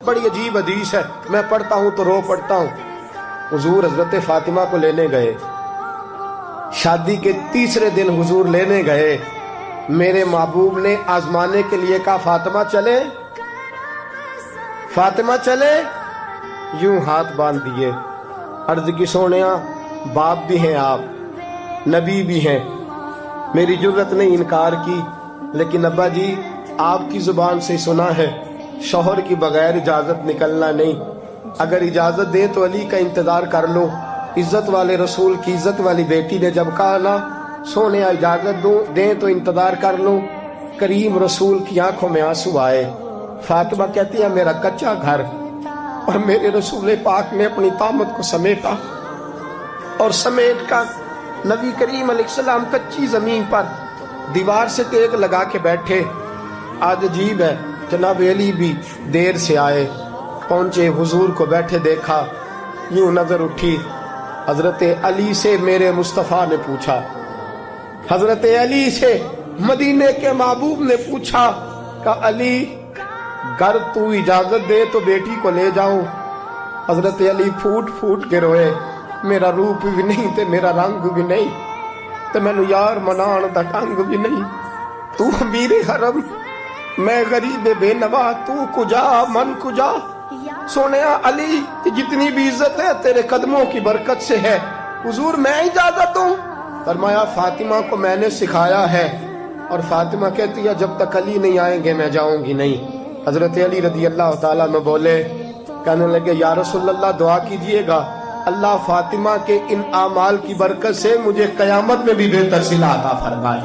بڑی عجیب حدیث ہے، میں پڑھتا ہوں تو رو پڑتا ہوں۔ حضور حضرت فاطمہ کو لینے گئے، شادی کے تیسرے دن حضور لینے گئے، میرے محبوب نے آزمانے کے لیے کہا فاطمہ چلے، فاطمہ چلے، یوں ہاتھ باندھ دیے، عرض کی سونیا باپ بھی ہیں آپ، نبی بھی ہیں، میری جرت نے انکار کی، لیکن ابا جی آپ کی زبان سے سنا ہے شوہر کی بغیر اجازت نکلنا نہیں، اگر اجازت دے تو علی کا انتظار کر لو۔ عزت والے رسول کی عزت والی بیٹی نے جب کہا نا سونے اجازت دیں تو انتظار کر لو، کریم رسول کی آنکھوں میں آنسو آئے۔ فاطمہ کہتی ہے میرا کچا گھر اور میرے رسول پاک نے اپنی طامت کو سمیٹا اور سمیٹ کر نبی کریم علیہ السلام کچی زمین پر دیوار سے تیغ لگا کے بیٹھے۔ آج عجیب ہے، جناب علی بھی دیر سے آئے، پہنچے، حضور کو بیٹھے دیکھا، یوں نظر اٹھی، حضرت علی سے میرے مصطفیٰ نے پوچھا، حضرت علی سے مدینے کے محبوب نے پوچھا کہ علی گر تو اجازت دے تو بیٹی کو لے جاؤں۔ حضرت علی پھوٹ پھوٹ کے روئے، میرا روپ بھی نہیں تے میرا رنگ بھی نہیں تے مینوں یار منان دا ڈنگ بھی نہیں، تو امیر حرم میں غریب بے نوا، تو کجا من کجا۔ سونیا علی جتنی بھی عزت ہے تیرے قدموں کی برکت سے ہے، حضور میں اجازت دوں؟ فرمایا فاطمہ کو میں نے سکھایا ہے، اور فاطمہ کہتی ہے جب تک علی نہیں آئیں گے میں جاؤں گی نہیں۔ حضرت علی رضی اللہ تعالیٰ میں بولے، کہنے لگے یا رسول اللہ دعا کیجئے گا اللہ فاطمہ کے ان اعمال کی برکت سے مجھے قیامت میں بھی بہتر صلہ عطا فرمائے۔